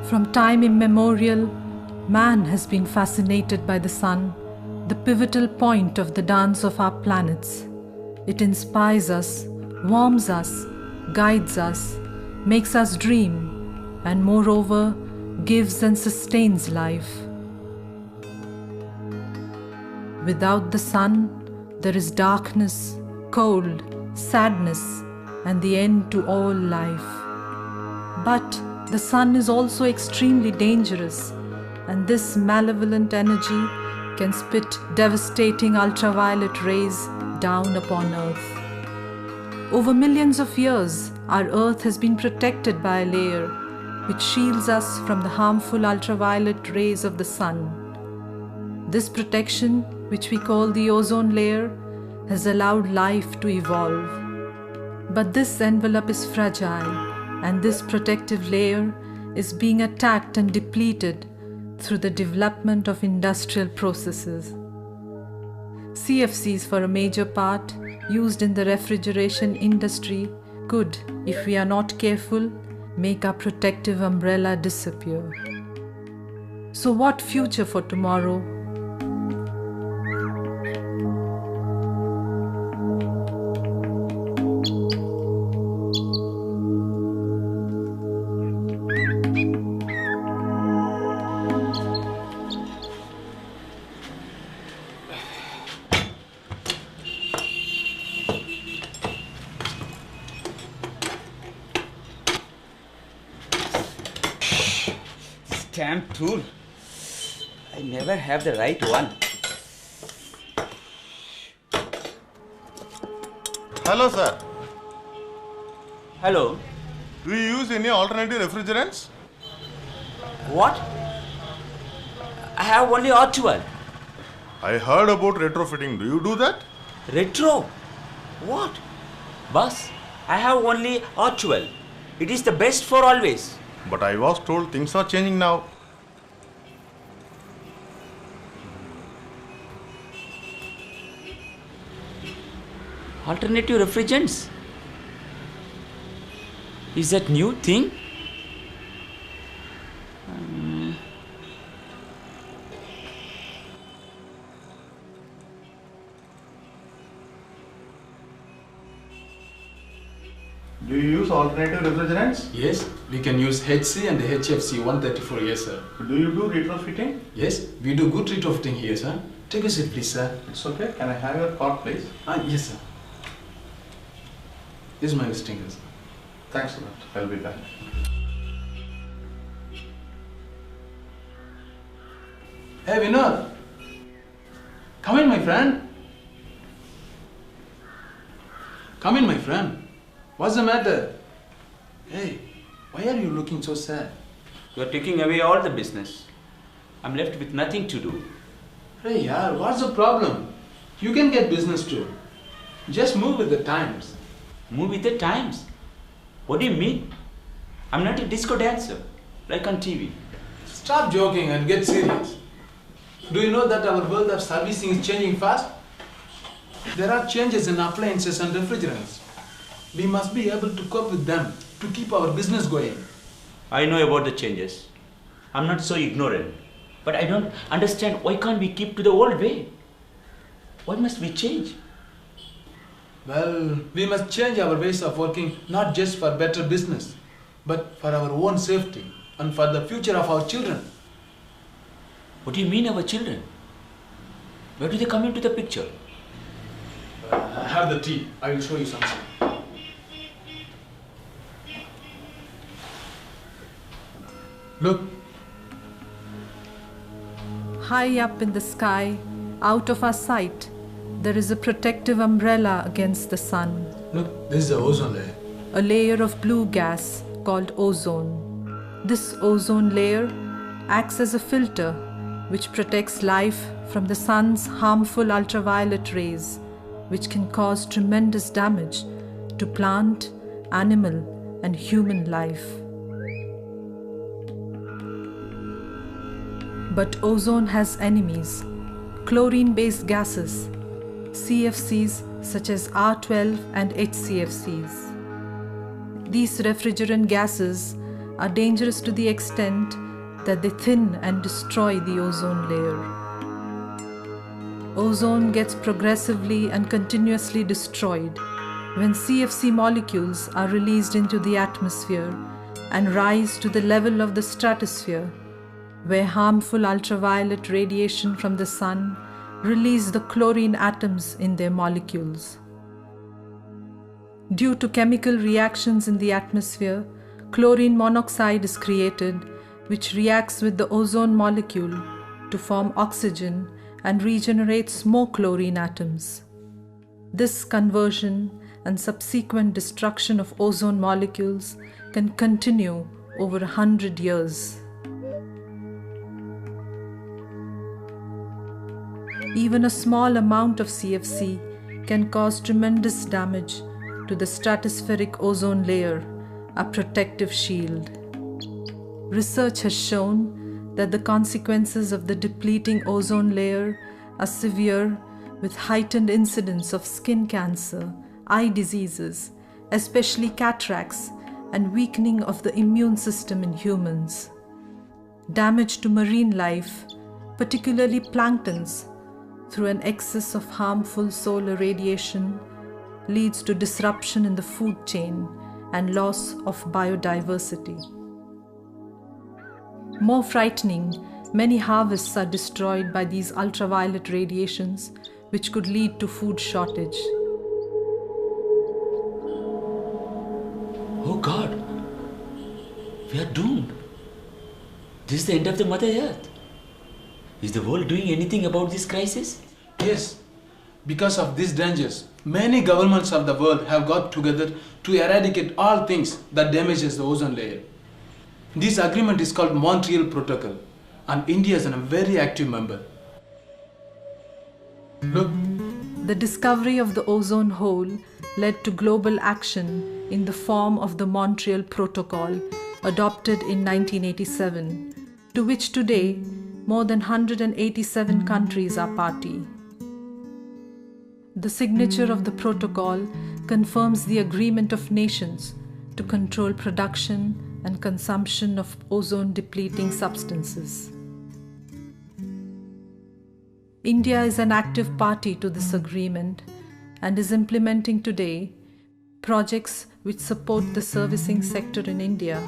From time immemorial, man has been fascinated by the sun, the pivotal point of the dance of our planets. It inspires us, warms us, guides us, makes us dream, and moreover, gives and sustains life. Without the sun, there is darkness, cold, sadness, and the end to all life. But the sun is also extremely dangerous, and this malevolent energy can spit devastating ultraviolet rays down upon Earth. Over millions of years, our Earth has been protected by a layer which shields us from the harmful ultraviolet rays of the sun. This protection, which we call the ozone layer, has allowed life to evolve. But this envelope is fragile, and this protective layer is being attacked and depleted through the development of industrial processes. CFCs, for a major part, used in the refrigeration industry, could, if we are not careful, make our protective umbrella disappear. So what future for tomorrow? Stamp tool. I never have the right one. Hello, sir. Hello. Do you use any alternative refrigerants? What? I have only R12. I heard about retrofitting. Do you do that? Retro? What? Boss, I have only R12. It is the best for always. But I was told things are changing now. Alternative refrigerants? Is that new thing? Do you use alternative refrigerants? Yes, we can use HC and HFC 134, yes sir. Do you do retrofitting? Yes, we do good retrofitting here, sir. Take a seat, please, sir. It's okay. Can I have your card, please? Yes, sir. This is my visiting card, sir. Thanks a lot. I'll be back. Hey, Vinod. Come in, my friend. Come in, my friend. What's the matter? Hey, why are you looking so sad? You are taking away all the business. I'm left with nothing to do. Hey, yaar, what's the problem? You can get business too. Just move with the times. Move with the times? What do you mean? I'm not a disco dancer, like on TV. Stop joking and get serious. Do you know that our world of servicing is changing fast? There are changes in appliances and refrigerants. We must be able to cope with them to keep our business going. I know about the changes. I'm not so ignorant. But I don't understand, why can't we keep to the old way? Why must we change? Well, we must change our ways of working, not just for better business, but for our own safety and for the future of our children. What do you mean, our children? Where do they come into the picture? Have the tea. I will show you something. Look. High up in the sky, out of our sight, there is a protective umbrella against the sun. Look, this is the ozone layer. A layer of blue gas called ozone. This ozone layer acts as a filter which protects life from the sun's harmful ultraviolet rays, which can cause tremendous damage to plant, animal, and human life. But ozone has enemies, chlorine-based gases. CFCs such as R12 and HCFCs. These refrigerant gases are dangerous to the extent that they thin and destroy the ozone layer. Ozone gets progressively and continuously destroyed when CFC molecules are released into the atmosphere and rise to the level of the stratosphere, where harmful ultraviolet radiation from the sun release the chlorine atoms in their molecules. Due to chemical reactions in the atmosphere, chlorine monoxide is created, which reacts with the ozone molecule to form oxygen and regenerates more chlorine atoms. This conversion and subsequent destruction of ozone molecules can continue over 100 years. Even a small amount of CFC can cause tremendous damage to the stratospheric ozone layer, a protective shield. Research has shown that the consequences of the depleting ozone layer are severe, with heightened incidence of skin cancer, eye diseases, especially cataracts, and weakening of the immune system in humans. Damage to marine life, particularly planktons, through an excess of harmful solar radiation, leads to disruption in the food chain and loss of biodiversity. More frightening, many harvests are destroyed by these ultraviolet radiations, which could lead to food shortage. Oh God, we are doomed. This is the end of the Mother Earth. Is the world doing anything about this crisis? Yes, because of these dangers, many governments of the world have got together to eradicate all things that damages the ozone layer. This agreement is called Montreal Protocol, and India is a very active member. Look. The discovery of the ozone hole led to global action in the form of the Montreal Protocol, adopted in 1987, to which today more than 187 countries are party. The signature of the protocol confirms the agreement of nations to control production and consumption of ozone-depleting substances. India is an active party to this agreement and is implementing today projects which support the servicing sector in India,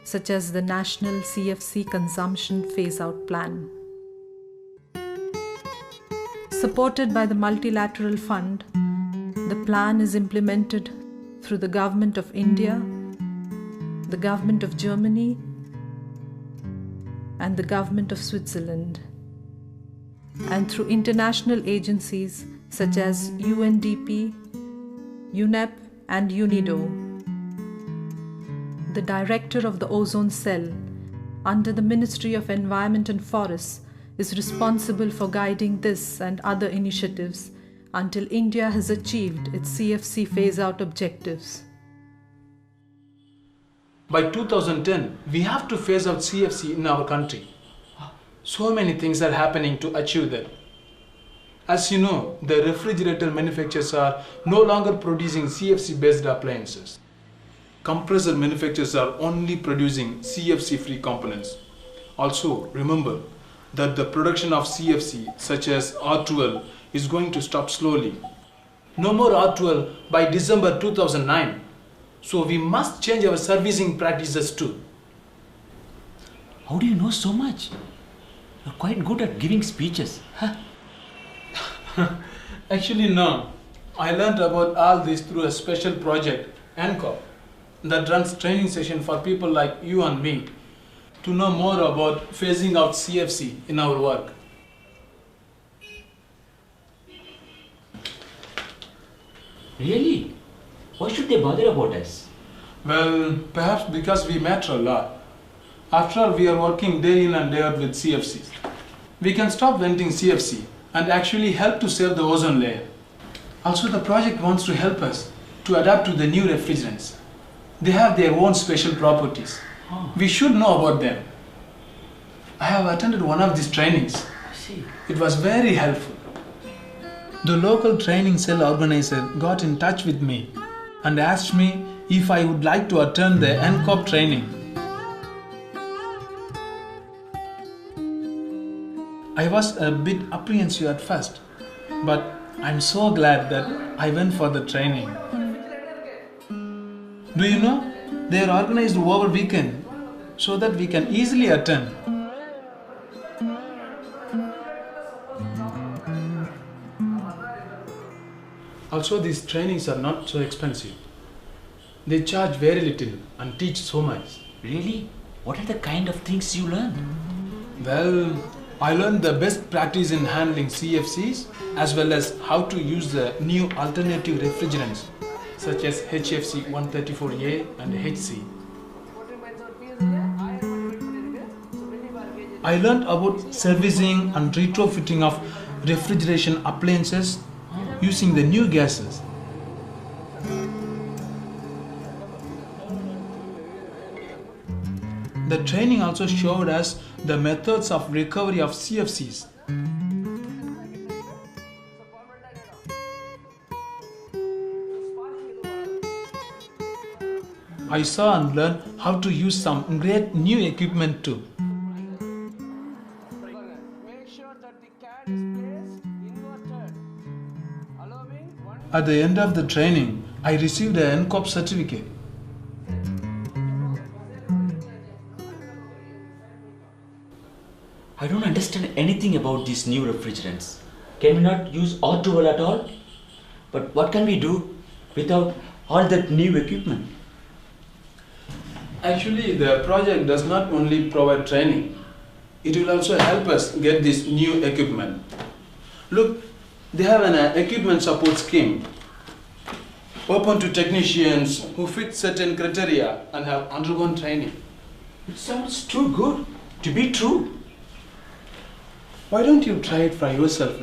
such as the National CFC Consumption Phase-Out Plan. Supported by the Multilateral Fund, the plan is implemented through the Government of India, the Government of Germany, and the Government of Switzerland, and through international agencies such as UNDP, UNEP, and UNIDO. The director of the ozone cell under the Ministry of Environment and Forests is responsible for guiding this and other initiatives until India has achieved its CFC phase-out objectives. By 2010, we have to phase out CFC in our country. So many things are happening to achieve that. As you know, the refrigerator manufacturers are no longer producing CFC-based appliances. Compressor manufacturers are only producing CFC-free components. Also, remember that the production of CFC, such as R12, is going to stop slowly. No more R12 by December 2009. So we must change our servicing practices too. How do you know so much? You're quite good at giving speeches. Huh? Actually, no. I learned about all this through a special project, NCCOPP, that runs training session for people like you and me to know more about phasing out CFC in our work. Really? Why should they bother about us? Well, perhaps because we matter a lot. After all, we are working day in and day out with CFCs. We can stop venting CFC and actually help to save the ozone layer. Also, the project wants to help us to adapt to the new refrigerants. They have their own special properties. We should know about them. I have attended one of these trainings. I see. It was very helpful. The local training cell organizer got in touch with me and asked me if I would like to attend the NCCOPP training. I was a bit apprehensive at first, but I'm so glad that I went for the training. Do you know, they are organized over weekend so that we can easily attend. Also, these trainings are not so expensive. They charge very little and teach so much. Really? What are the kind of things you learned? Well, I learned the best practice in handling CFCs as well as how to use the new alternative refrigerants such as HFC 134A and HC. I learned about servicing and retrofitting of refrigeration appliances using the new gases. The training also showed us the methods of recovery of CFCs. I saw and learned how to use some great new equipment too. At the end of the training, I received an NCCOPP certificate. I don't understand anything about these new refrigerants. Can we not use Auroville at all? But what can we do without all that new equipment? Actually, the project does not only provide training, it will also help us get this new equipment. Look, they have an equipment support scheme open to technicians who fit certain criteria and have undergone training. It sounds too good to be true. Why don't you try it for yourself,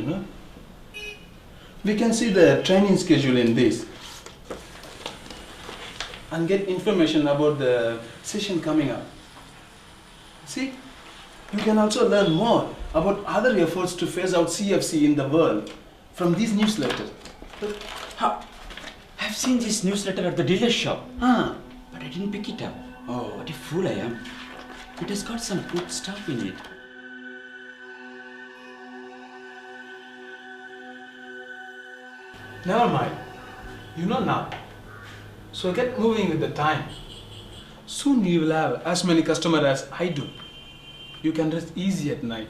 We can see the training schedule in this and get information about the session coming up. See, you can also learn more about other efforts to phase out CFC in the world from these newsletters. I've seen this newsletter at the dealer shop, Ah, but I didn't pick it up. Oh. What a fool I am. It has got some good stuff in it. Never mind. You know now. So get moving with the time. Soon you will have as many customers as I do. You can rest easy at night.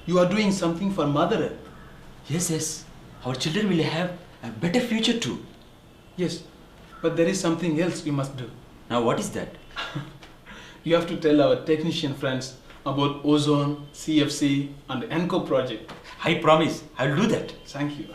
You are doing something for Mother Earth. Yes. Our children will have a better future too. Yes, but there is something else you must do. Now what is that? You have to tell our technician friends about Ozone, CFC and the NCCOPP project. I promise, I'll do that. Thank you.